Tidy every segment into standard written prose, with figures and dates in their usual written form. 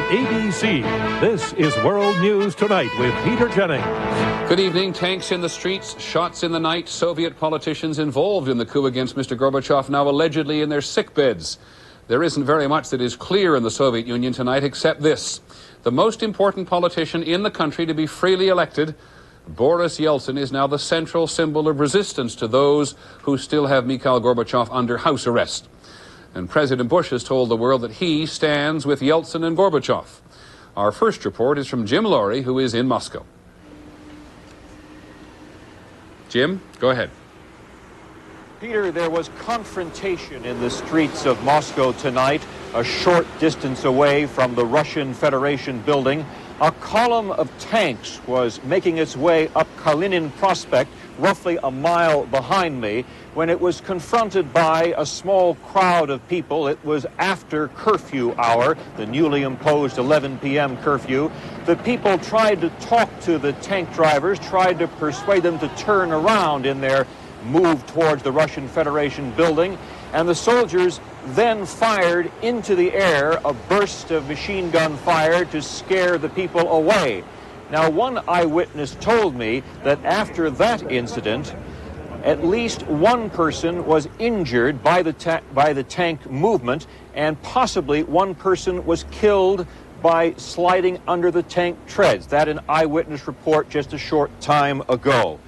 ABC, this is World News Tonight with Peter Jennings. Good evening. Tanks in the streets, shots in the night. Soviet politicians involved in the coup against Mr. Gorbachev now allegedly in their sick beds. There isn't very much that is clear in the Soviet Union tonight except this. The most important politician in the country to be freely elected, Boris Yeltsin, is now the central symbol of resistance to those who still have Mikhail Gorbachev under house arrest. And President Bush has told the world that he stands with Yeltsin and Gorbachev. Our first report is from Jim Laurie, who is in Moscow. Jim, go ahead. Peter, there was confrontation in the streets of Moscow tonight, a short distance away from the Russian Federation building. A column of tanks was making its way up Kalinin Prospect, roughly a mile behind me, when it was confronted by a small crowd of people. It was after curfew hour, the newly imposed 11 p.m. curfew. The people tried to talk to the tank drivers, tried to persuade them to turn around in their move towards the Russian Federation building, and the soldiers then fired into the air a burst of machine gun fire to scare the people away. Now, one eyewitness told me that after that incident, at least one person was injured by the tank movement, and possibly one person was killed by sliding under the tank treads. That an eyewitness report just a short time ago.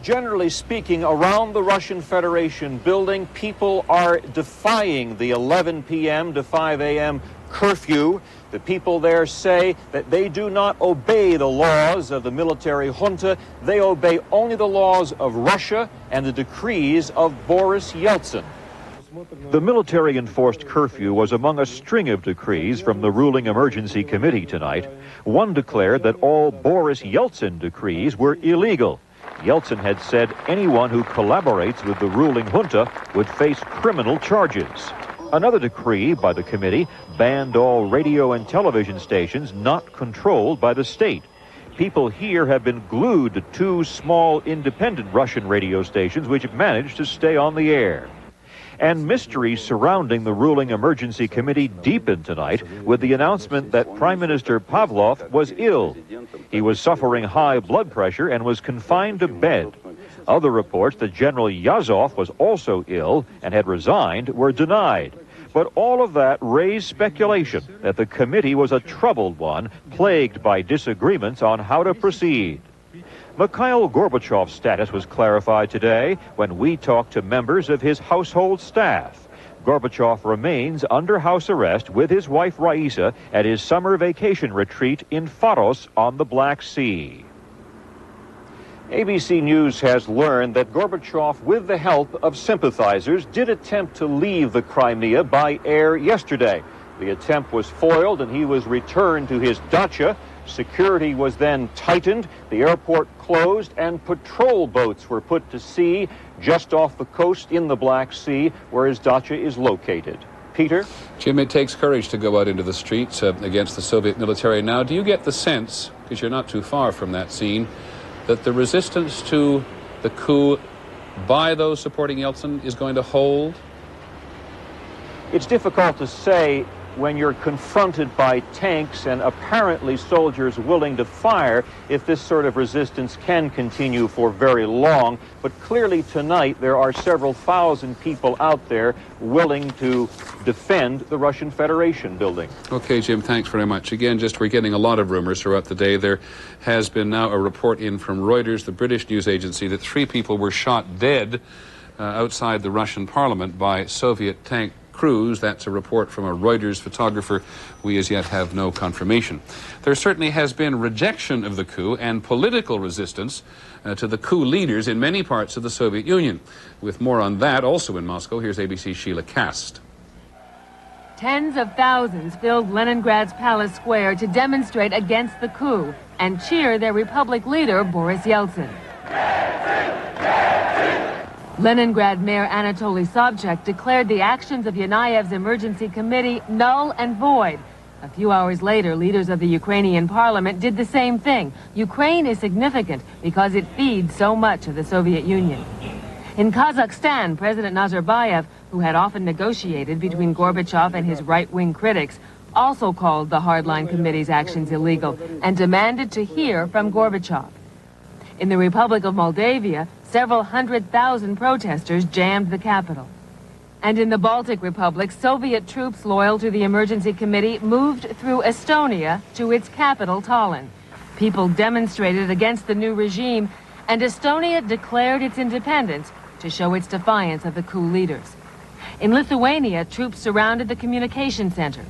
Generally speaking, around the Russian Federation building, people are defying the 11 p.m. to 5 a.m. curfew. The people there say that they do not obey the laws of the military junta. They obey only the laws of Russia and the decrees of Boris Yeltsin. The military-enforced curfew was among a string of decrees from the ruling emergency committee tonight. One declared that all Boris Yeltsin decrees were illegal. Yeltsin had said anyone who collaborates with the ruling junta would face criminal charges. Another decree by the committee banned all radio and television stations not controlled by the state. People here have been glued to two small independent Russian radio stations which managed to stay on the air. And mystery surrounding the ruling emergency committee deepened tonight with the announcement that Prime Minister Pavlov was ill. He was suffering high blood pressure and was confined to bed. Other reports that General Yazov was also ill and had resigned were denied. But all of that raised speculation that the committee was a troubled one, plagued by disagreements on how to proceed. Mikhail Gorbachev's status was clarified today when we talked to members of his household staff. Gorbachev remains under house arrest with his wife Raisa at his summer vacation retreat in Faros on the Black Sea. ABC News has learned that Gorbachev, with the help of sympathizers, did attempt to leave the Crimea by air yesterday. The attempt was foiled and he was returned to his dacha. Security was then tightened, the airport closed, and patrol boats were put to sea just off the coast in the Black Sea, where his dacha is located. Peter? Jim, it takes courage to go out into the streets against the Soviet military now. Do you get the sense, because you're not too far from that scene, that the resistance to the coup by those supporting Yeltsin is going to hold? It's difficult to say when you're confronted by tanks and apparently soldiers willing to fire if this sort of resistance can continue for very long. But clearly tonight there are several thousand people out there willing to defend the Russian Federation building. Okay, Jim, thanks very much. Again, we're getting a lot of rumors throughout the day. There has been now a report in from Reuters, the British news agency, that 3 people were shot dead outside the Russian parliament by Soviet tank crews. That's a report from a Reuters photographer. We as yet have no confirmation. There certainly has been rejection of the coup and political resistance to the coup leaders in many parts of the Soviet Union. With more on that, also in Moscow, here's ABC's Sheila Kast. Tens of thousands filled Leningrad's Palace Square to demonstrate against the coup and cheer their republic leader, Boris Yeltsin. Leningrad Mayor Anatoly Sobchak declared the actions of Yanayev's emergency committee null and void. A few hours later, leaders of the Ukrainian parliament did the same thing. Ukraine is significant because it feeds so much of the Soviet Union. In Kazakhstan, President Nazarbayev, who had often negotiated between Gorbachev and his right-wing critics, also called the Hardline Committee's actions illegal and demanded to hear from Gorbachev. In the Republic of Moldavia, several 100,000 protesters jammed the capital. And in the Baltic Republic, Soviet troops loyal to the Emergency Committee moved through Estonia to its capital, Tallinn. People demonstrated against the new regime, and Estonia declared its independence to show its defiance of the coup leaders. In Lithuania, troops surrounded the communication center,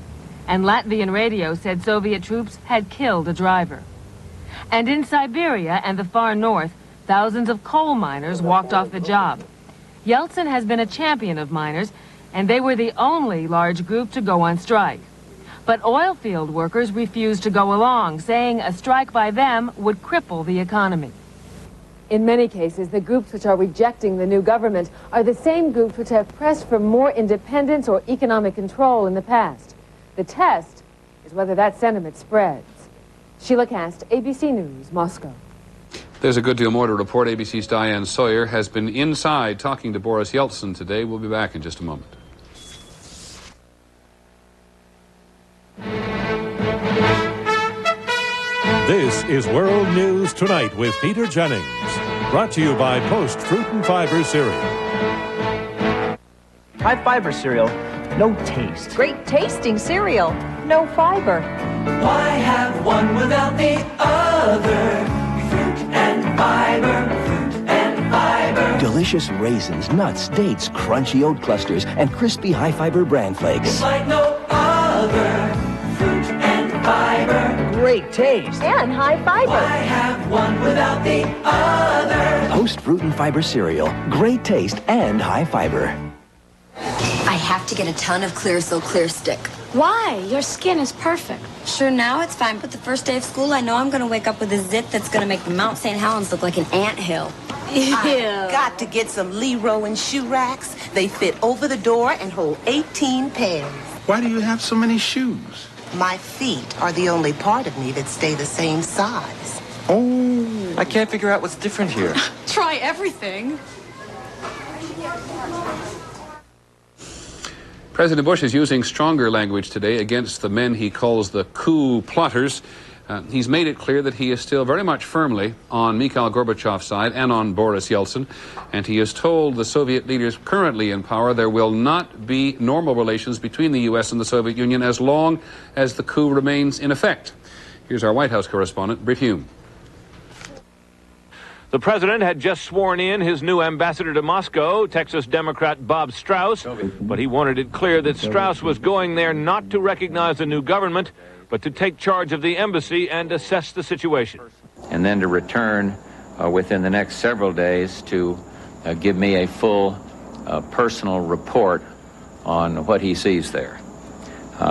and Latvian radio said Soviet troops had killed a driver. And in Siberia and the far north, thousands of coal miners walked off the job. Yeltsin has been a champion of miners, and they were the only large group to go on strike. But oil field workers refused to go along, saying a strike by them would cripple the economy. In many cases, the groups which are rejecting the new government are the same groups which have pressed for more independence or economic control in the past. The test is whether that sentiment spreads. Sheila Cast, ABC News, Moscow. There's a good deal more to report. ABC's Diane Sawyer has been inside talking to Boris Yeltsin today. We'll be back in just a moment. This is World News Tonight with Peter Jennings. Brought to you by Post Fruit and Fiber Cereal. High fiber cereal, no taste. Great tasting cereal, no fiber. Why have one without the other? Fruit and fiber, fruit and fiber. Delicious raisins, nuts, dates, crunchy oat clusters, and crispy high-fiber bran flakes. It's like no other. Fruit and fiber. Great taste. And high fiber. Why have one without the other? Post Fruit and Fiber cereal. Great taste and high fiber. I have to get a ton of Clear So Clear Stick. Why? Your skin is perfect. Sure, now it's fine, but the first day of school, I know I'm going to wake up with a zit that's going to make Mount St. Helens look like an anthill. Ew. Got to get some Lee Rowan shoe racks. They fit over the door and hold 18 pairs. Why do you have so many shoes? My feet are the only part of me that stay the same size. Oh. I can't figure out what's different here. Try everything. President Bush is using stronger language today against the men he calls the coup plotters. He's made it clear that he is still very much firmly on Mikhail Gorbachev's side and on Boris Yeltsin, and he has told the Soviet leaders currently in power there will not be normal relations between the U.S. and the Soviet Union as long as the coup remains in effect. Here's our White House correspondent, Britt Hume. The president had just sworn in his new ambassador to Moscow, Texas Democrat Bob Strauss, but he wanted it clear that Strauss was going there not to recognize the new government, but to take charge of the embassy and assess the situation. And then to return within the next several days to give me a full personal report on what he sees there.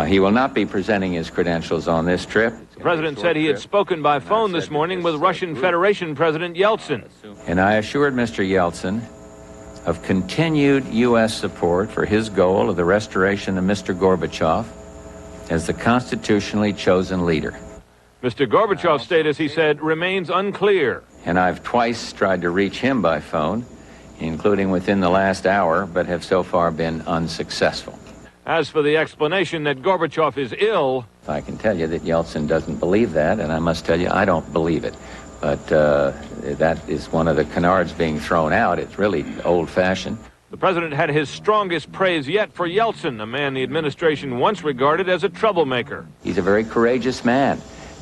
He will not be presenting his credentials on this trip. The president said he had spoken by phone this morning with Russian Federation President Yeltsin. And I assured Mr. Yeltsin of continued U.S. support for his goal of the restoration of Mr. Gorbachev as the constitutionally chosen leader. Mr. Gorbachev's status, he said, remains unclear. And I've twice tried to reach him by phone, including within the last hour, but have so far been unsuccessful. As for the explanation that Gorbachev is ill, I can tell you that Yeltsin doesn't believe that, and I must tell you I don't believe it. But that is one of the canards being thrown out. It's really old-fashioned. The president had his strongest praise yet for Yeltsin, a man the administration once regarded as a troublemaker. He's a very courageous man,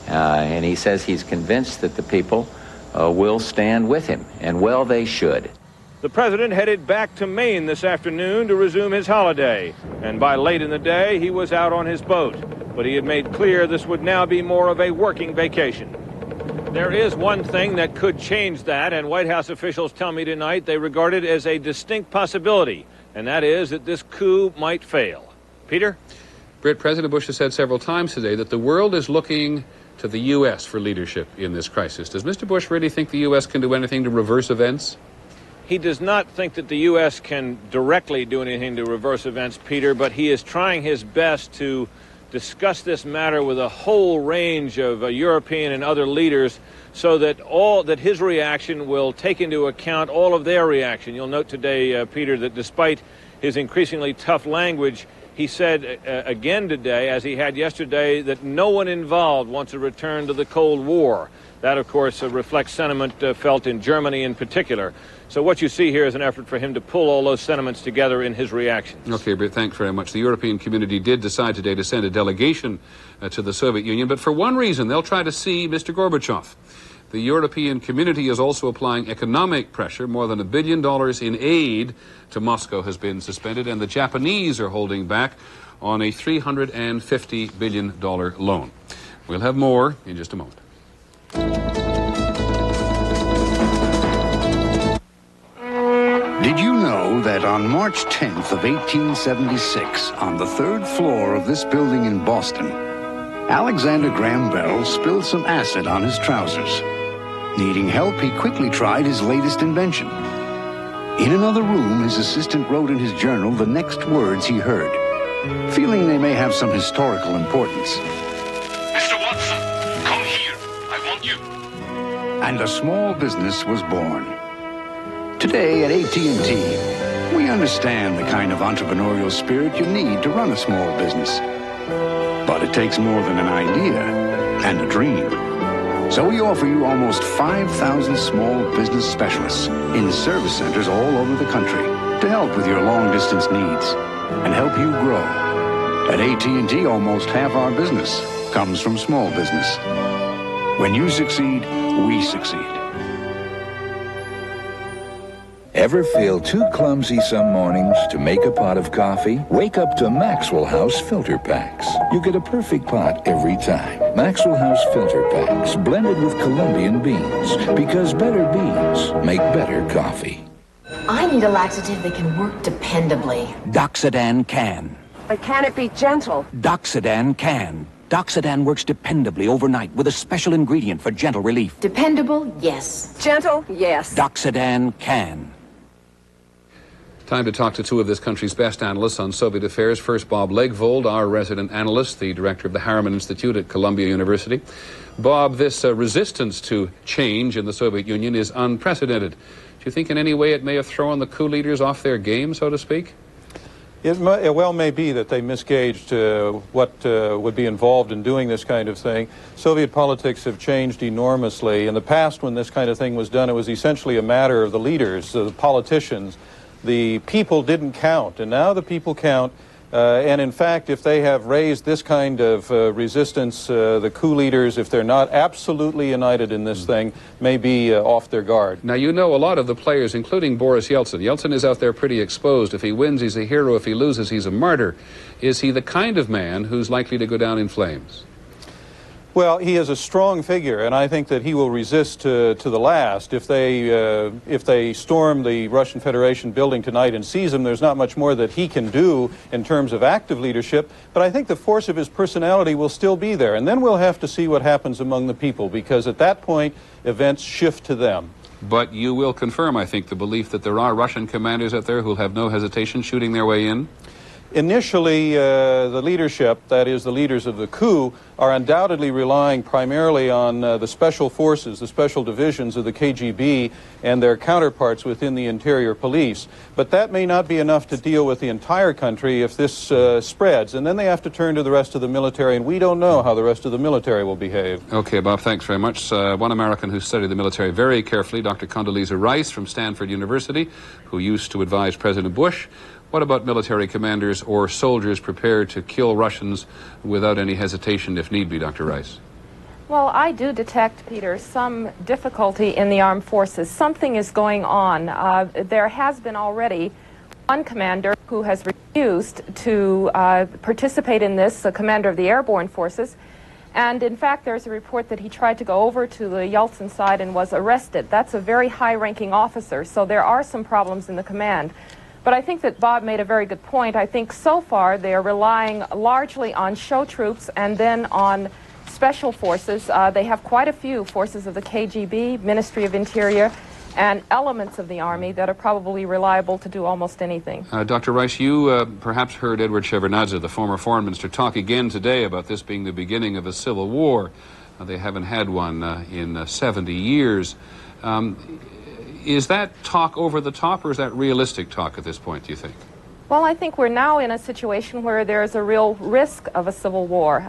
and he says he's convinced that the people will stand with him, and well, they should. The president headed back to Maine this afternoon to resume his holiday, and by late in the day, he was out on his boat. But he had made clear this would now be more of a working vacation. There is one thing that could change that, and White House officials tell me tonight they regard it as a distinct possibility, and that is that this coup might fail. Peter? Britt, President Bush has said several times today that the world is looking to the U.S. for leadership in this crisis. Does Mr. Bush really think the U.S. can do anything to reverse events? He does not think that the U.S. can directly do anything to reverse events, Peter, but he is trying his best to discuss this matter with a whole range of European and other leaders so that his reaction will take into account all of their reaction. You'll note today, Peter, that despite his increasingly tough language, He said again today, as he had yesterday, that no one involved wants a return to the Cold War. That, of course, reflects sentiment felt in Germany in particular. So what you see here is an effort for him to pull all those sentiments together in his reactions. Okay, Britt, thanks very much. The European community did decide today to send a delegation to the Soviet Union, but for one reason, they'll try to see Mr. Gorbachev. The European community is also applying economic pressure. More than $1 billion in aid to Moscow has been suspended, and the Japanese are holding back on a $350 billion loan. We'll have more in just a moment. Did you know that on March 10th of 1876, on the third floor of this building in Boston, Alexander Graham Bell spilled some acid on his trousers. Needing help, he quickly tried his latest invention. In another room, his assistant wrote in his journal the next words he heard, feeling they may have some historical importance. Mr. Watson, come here. I want you. And a small business was born. Today at AT&T, we understand the kind of entrepreneurial spirit you need to run a small business. But it takes more than an idea and a dream. So we offer you almost 5,000 small business specialists in service centers all over the country to help with your long-distance needs and help you grow. At AT&T, almost half our business comes from small business. When you succeed, we succeed. Ever feel too clumsy some mornings to make a pot of coffee? Wake up to Maxwell House filter packs. You get a perfect pot every time. Maxwell House filter packs, blended with Colombian beans, because better beans make better coffee. I need a laxative that can work dependably. Doxadan can. But can it be gentle? Doxadan can. Doxadan works dependably overnight with a special ingredient for gentle relief. Dependable, yes. Gentle, yes. Doxadan can. Time to talk to two of this country's best analysts on Soviet affairs. First, Bob Legvold, our resident analyst, the director of the Harriman Institute at Columbia University. Bob, this resistance to change in the Soviet Union is unprecedented. Do you think in any way it may have thrown the coup leaders off their game, so to speak? It well may be that they misgauged what would be involved in doing this kind of thing. Soviet politics have changed enormously. In the past, when this kind of thing was done, it was essentially a matter of the leaders, the politicians. The people didn't count, and now the people count. And in fact, if they have raised this kind of resistance, the coup leaders, if they're not absolutely united in this thing, may be off their guard. Now, you know a lot of the players, including Boris Yeltsin. Yeltsin is out there pretty exposed. If he wins, he's a hero. If he loses, he's a martyr. Is he the kind of man who's likely to go down in flames? Well, he is a strong figure, and I think that he will resist to the last. If they storm the Russian Federation building tonight and seize him, there's not much more that he can do in terms of active leadership, but I think the force of his personality will still be there, and then we'll have to see what happens among the people, because at that point, events shift to them. But you will confirm, I think, the belief that there are Russian commanders out there who'll have no hesitation shooting their way in? Initially, the leadership, that is the leaders of the coup, are undoubtedly relying primarily on the special forces, the special divisions of the KGB and their counterparts within the interior police. But that may not be enough to deal with the entire country if this spreads. And then they have to turn to the rest of the military, and we don't know how the rest of the military will behave. Okay, Bob, thanks very much. One American who studied the military very carefully, Dr. Condoleezza Rice from Stanford University, who used to advise President Bush. What about military commanders or soldiers prepared to kill Russians without any hesitation if need be, Dr. Rice? Well, I do detect, Peter, some difficulty in the armed forces. Something is going on. There has been already one commander who has refused to participate in this, the commander of the airborne forces. And in fact, there's a report that he tried to go over to the Yeltsin side and was arrested. That's a very high-ranking officer, so there are some problems in the command. But I think that Bob made a very good point. I think so far they are relying largely on show troops and then on special forces. They have quite a few forces of the KGB, Ministry of Interior, and elements of the Army that are probably reliable to do almost anything. Dr. Rice, you perhaps heard Edward Shevardnadze, the former foreign minister, talk again today about this being the beginning of a civil war. They haven't had one in 70 years. Is that talk over the top, or is that realistic talk at this point, do you think? Well, I think we're now in a situation where there's a real risk of a civil war.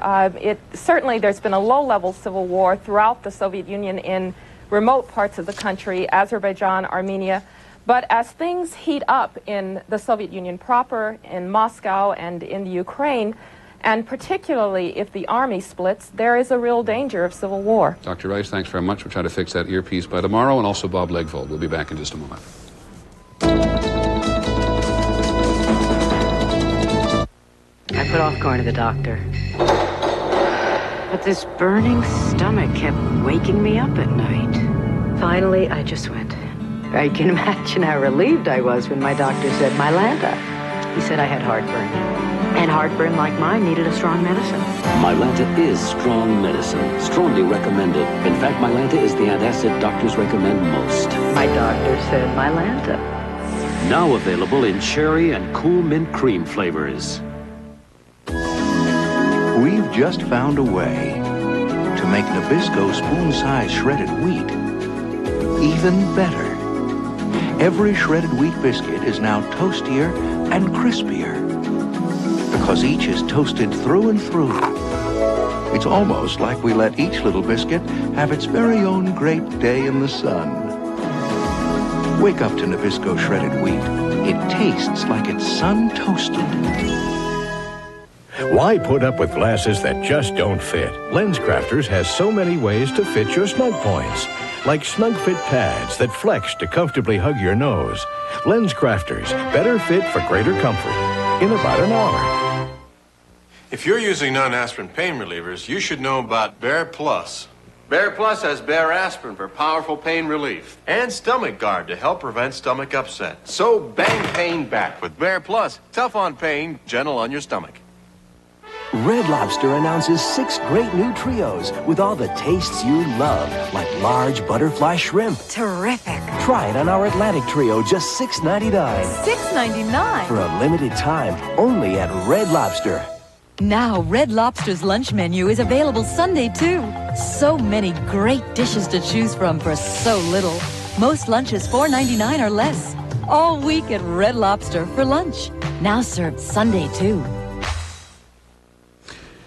Certainly there's been a low-level civil war throughout the Soviet Union in remote parts of the country, Azerbaijan, Armenia. But as things heat up in the Soviet Union proper, in Moscow and in the Ukraine, and particularly if the army splits, there is a real danger of civil war. Dr. Rice, thanks very much. We'll try to fix that earpiece by tomorrow, and also Bob Legvold. We'll be back in just a moment. I put off going to the doctor. But this burning stomach kept waking me up at night. Finally, I just went. I can imagine how relieved I was when my doctor said, Mylanta. He said I had heartburn. And heartburn like mine needed a strong medicine. Mylanta is strong medicine. Strongly recommended. In fact, Mylanta is the antacid doctors recommend most. My doctor said Mylanta. Now available in cherry and cool mint cream flavors. We've just found a way to make Nabisco spoon-sized shredded wheat even better. Every shredded wheat biscuit is now toastier and crispier because each is toasted through and through. It's almost like we let each little biscuit have its very own great day in the sun. Wake up to Nabisco shredded wheat. It tastes like it's sun-toasted. Why put up with glasses that just don't fit? LensCrafters has so many ways to fit your snug points. Like snug fit pads that flex to comfortably hug your nose. LensCrafters, better fit for greater comfort in about an hour. If you're using non-aspirin pain relievers, you should know about Bear Plus. Bear Plus has Bear Aspirin for powerful pain relief and Stomach Guard to help prevent stomach upset. So bang pain back with Bear Plus. Tough on pain, gentle on your stomach. Red Lobster announces 6 great new trios with all the tastes you love, like large butterfly shrimp. Terrific. Try it on our Atlantic Trio, just $6.99. $6.99? For a limited time, only at Red Lobster. Now, Red Lobster's lunch menu is available Sunday, too. So many great dishes to choose from for so little. Most lunches $4.99 or less. All week at Red Lobster for lunch. Now served Sunday, too.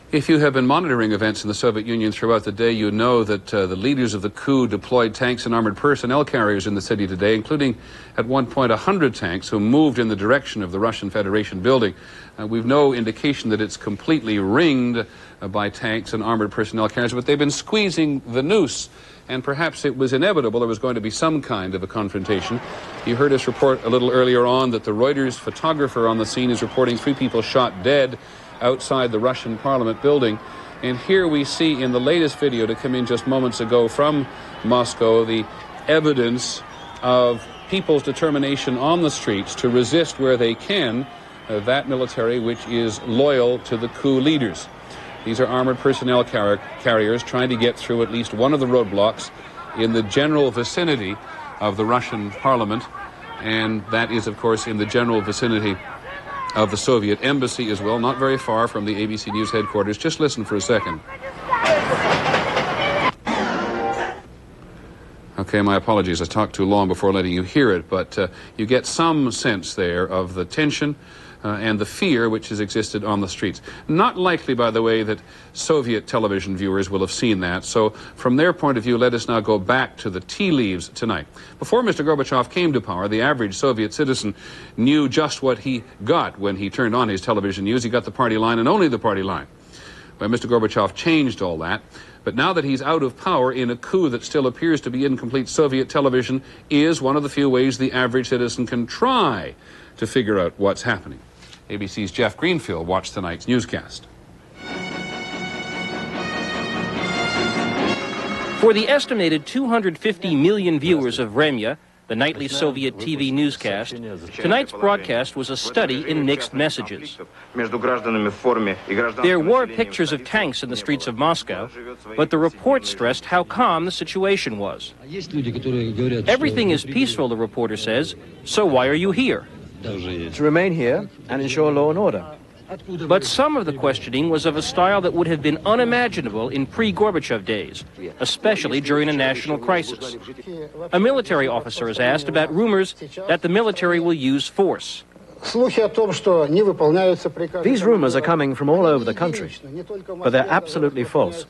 If you have been monitoring events in the Soviet Union throughout the day, you know that the leaders of the coup deployed tanks and armored personnel carriers in the city today, including at one point 100 tanks who moved in the direction of the Russian Federation building. We've no indication that it's completely ringed by tanks and armored personnel carriers, but they've been squeezing the noose, and perhaps it was inevitable there was going to be some kind of a confrontation. You heard us report a little earlier on that the Reuters photographer on the scene is reporting 3 people shot dead outside the Russian Parliament building. And here we see in the latest video to come in just moments ago from Moscow the evidence of people's determination on the streets to resist where they can that military which is loyal to the coup leaders. These are armored personnel carriers trying to get through at least one of the roadblocks in the general vicinity of the Russian Parliament, and that is, of course, in the general vicinity of the Soviet embassy as well, not very far from the ABC News headquarters. Just listen for a second. Okay, my apologies. I talked too long before letting you hear it, but you get some sense there of the tension and the fear which has existed on the streets. Not likely, by the way, that Soviet television viewers will have seen that. So from their point of view, let us now go back to the tea leaves tonight. Before Mr. Gorbachev came to power, the average Soviet citizen knew just what he got when he turned on his television news. He got the party line and only the party line. Well, Mr. Gorbachev changed all that. But now that he's out of power in a coup that still appears to be incomplete, Soviet television is one of the few ways the average citizen can try to figure out what's happening. ABC's Jeff Greenfield watched tonight's newscast. For the estimated 250 million viewers of Vremya, the nightly Soviet TV newscast, tonight's broadcast was a study in mixed messages. There were pictures of tanks in the streets of Moscow, but the report stressed how calm the situation was. Everything is peaceful, the reporter says, so why are you here? To remain here and ensure law and order. But some of the questioning was of a style that would have been unimaginable in pre-Gorbachev days, especially during a national crisis. A military officer is asked about rumors that the military will use force. These rumors are coming from all over the country, but they're absolutely false.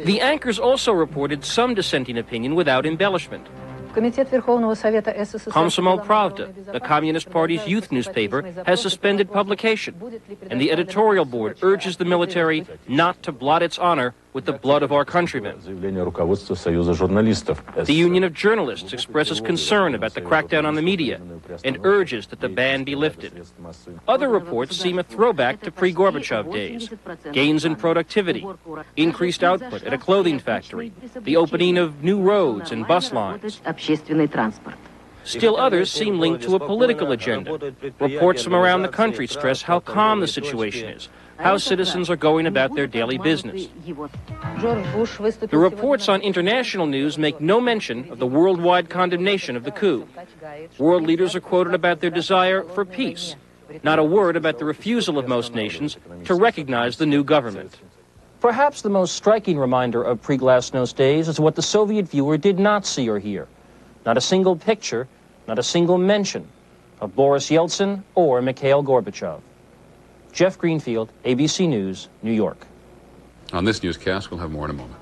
The anchors also reported some dissenting opinion without embellishment. Komsomol Pravda, the Communist Party's youth newspaper, has suspended publication, and the editorial board urges the military not to blot its honor with the blood of our countrymen. The Union of Journalists expresses concern about the crackdown on the media and urges that the ban be lifted. Other reports seem a throwback to pre-Gorbachev days: gains in productivity, increased output at a clothing factory, the opening of new roads and bus lines. Still others seem linked to a political agenda. Reports from around the country stress how calm the situation is, how citizens are going about their daily business. The reports on international news make no mention of the worldwide condemnation of the coup. World leaders are quoted about their desire for peace, not a word about the refusal of most nations to recognize the new government. Perhaps the most striking reminder of pre-Glasnost days is what the Soviet viewer did not see or hear. Not a single picture, not a single mention of Boris Yeltsin or Mikhail Gorbachev. Jeff Greenfield, ABC News, New York. On this newscast, we'll have more in a moment.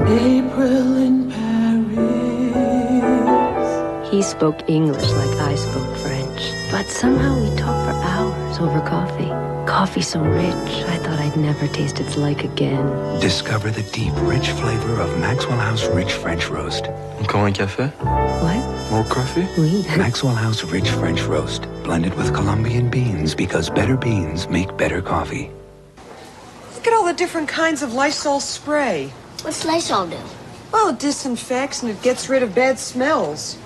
April in Paris. He spoke English like I spoke French, but somehow we talked for hours over coffee. Coffee so rich, I thought I'd never taste its like again. Discover the deep, rich flavor of Maxwell House Rich French Roast. Encore un café? What? More coffee? Oui. Maxwell House Rich French Roast, blended with Colombian beans because better beans make better coffee. Look at all the different kinds of Lysol spray. What's Lysol do? Well, it disinfects and it gets rid of bad smells.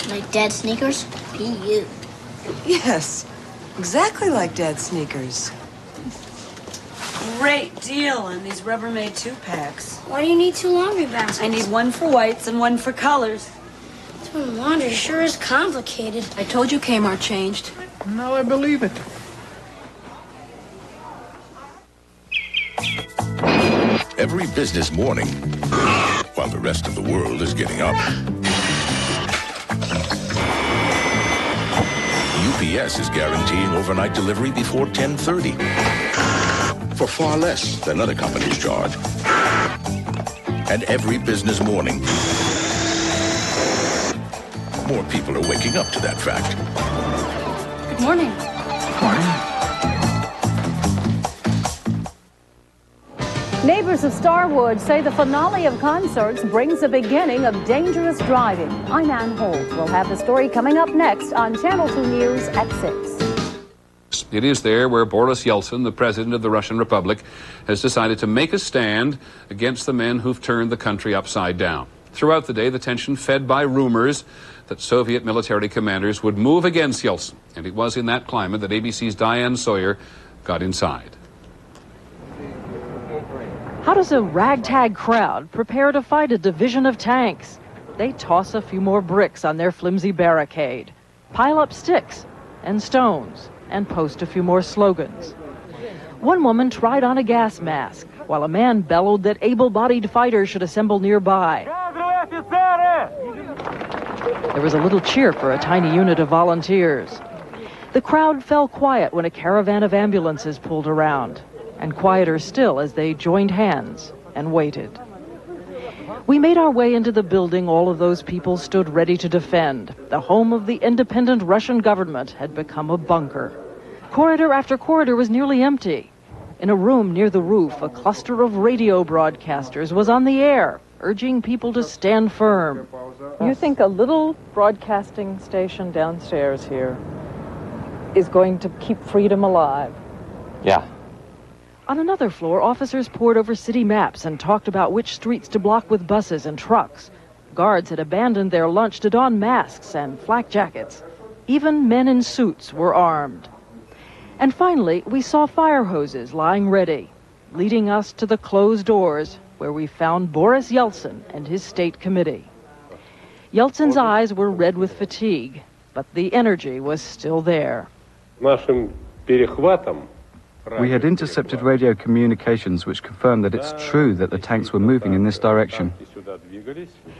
Like dead sneakers? P.U. Yes, exactly like dead sneakers. Great deal on these Rubbermaid 2-packs. Why do you need 2 laundry baskets? I need one for whites and one for colors. Doing laundry sure is complicated. I told you Kmart changed. Now I believe it. Every business morning, while the rest of the world is getting up, UPS is guaranteeing overnight delivery before 10:30 for far less than other companies charge. And every business morning, more people are waking up to that fact. Good morning. Neighbors of Starwood say the finale of Concerts brings the beginning of dangerous driving. I'm Ann Holt. We'll have the story coming up next on Channel 2 News at 6. It is there where Boris Yeltsin, the president of the Russian Republic, has decided to make a stand against the men who've turned the country upside down. Throughout the day, the tension fed by rumors that Soviet military commanders would move against Yeltsin. And it was in that climate that ABC's Diane Sawyer got inside. How does a ragtag crowd prepare to fight a division of tanks? They toss a few more bricks on their flimsy barricade, pile up sticks and stones, and post a few more slogans. One woman tried on a gas mask, while a man bellowed that able-bodied fighters should assemble nearby. There was a little cheer for a tiny unit of volunteers. The crowd fell quiet when a caravan of ambulances pulled around, and quieter still as they joined hands and waited. We made our way into the building all of those people stood ready to defend. The home of the independent Russian government had become a bunker. Corridor after corridor was nearly empty. In a room near the roof, a cluster of radio broadcasters was on the air, urging people to stand firm. You think a little broadcasting station downstairs here is going to keep freedom alive? Yeah. On another floor, officers pored over city maps and talked about which streets to block with buses and trucks. Guards had abandoned their lunch to don masks and flak jackets. Even men in suits were armed. And finally, we saw fire hoses lying ready, leading us to the closed doors where we found Boris Yeltsin and his state committee. Yeltsin's eyes were red with fatigue, but the energy was still there. Нашим перехватом We had intercepted radio communications which confirmed that it's true that the tanks were moving in this direction.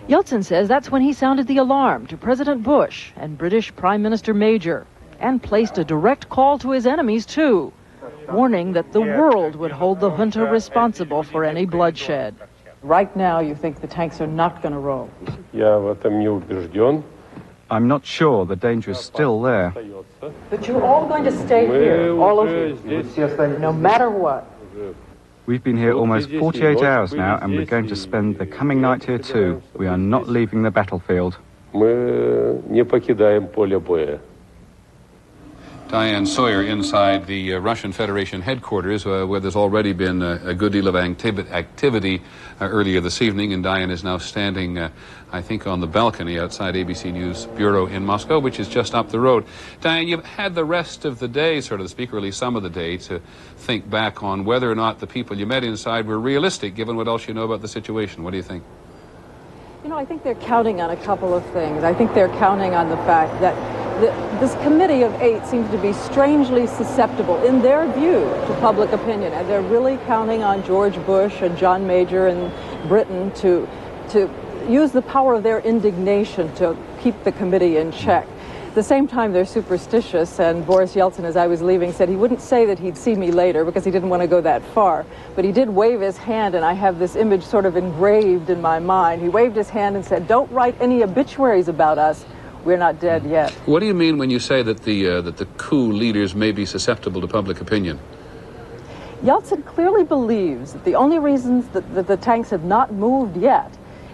Yeltsin says that's when he sounded the alarm to President Bush and British Prime Minister Major, and placed a direct call to his enemies, too, warning that the world would hold the junta responsible for any bloodshed. Right now, you think the tanks are not going to roll? I'm not sure. The danger is still there. But you're all going to stay here, all of you, no matter what. We've been here almost 48 hours now, and we're going to spend the coming night here too. We are not leaving the battlefield. Diane Sawyer inside the Russian Federation headquarters, where there's already been a good deal of activity earlier this evening, and Diane is now standing, I think, on the balcony outside ABC News Bureau in Moscow, which is just up the road. Diane, you've had the rest of the day, so to speak, or at least some of the day, to think back on whether or not the people you met inside were realistic, given what else you know about the situation. What do you think? You know, I think they're counting on a couple of things. I think they're counting on the fact that this committee of 8 seems to be strangely susceptible, in their view, to public opinion. And they're really counting on George Bush and John Major and Britain to use the power of their indignation to keep the committee in check. At the same time, they're superstitious, and Boris Yeltsin, as I was leaving, said he wouldn't say that he'd see me later because he didn't want to go that far. But he did wave his hand, and I have this image sort of engraved in my mind. He waved his hand and said, "Don't write any obituaries about us. We're not dead yet." What do you mean when you say that the coup leaders may be susceptible to public opinion? Yeltsin clearly believes that the only reasons that the tanks have not moved yet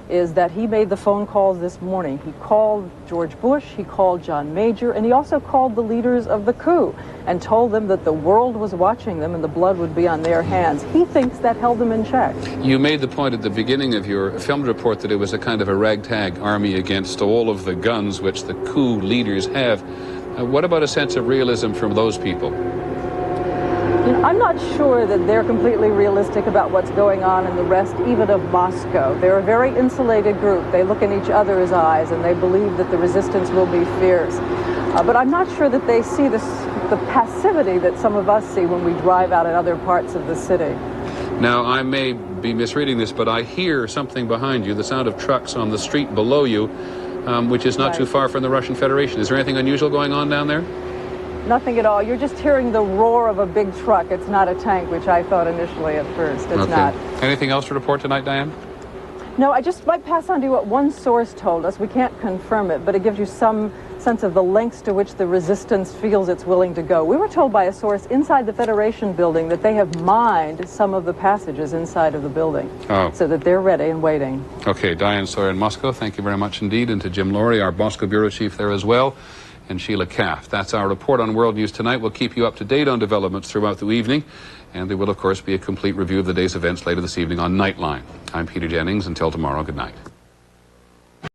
is that he made the phone calls this morning. He called George Bush, he called John Major, and he also called the leaders of the coup and told them that the world was watching them and the blood would be on their hands. He thinks that held them in check. You made the point at the beginning of your filmed report that it was a kind of a ragtag army against all of the guns which the coup leaders have. What about a sense of realism from those people? You know, I'm not sure that they're completely realistic about what's going on in the rest, even of Moscow. They're a very insulated group. They look in each other's eyes and they believe that the resistance will be fierce. But I'm not sure that they see the passivity that some of us see when we drive out in other parts of the city. Now, I may be misreading this, but I hear something behind you, the sound of trucks on the street below you, which is not too far from the Russian Federation. Is there anything unusual going on down there? Nothing at all. You're just hearing the roar of a big truck. It's not a tank, which I thought initially at first. It's not. Anything else to report tonight, Diane? No, I just might pass on to you what one source told us. We can't confirm it, but it gives you some sense of the lengths to which the resistance feels it's willing to go. We were told by a source inside the Federation building that they have mined some of the passages inside of the building, so that they're ready and waiting. Okay, Diane Sawyer in Moscow, thank you very much indeed, and to Jim Laurie, our Moscow bureau chief there as well, and Sheila Kaff. That's our report on World News Tonight. We'll keep you up to date on developments throughout the evening, and there will, of course, be a complete review of the day's events later this evening on Nightline. I'm Peter Jennings. Until tomorrow, good night.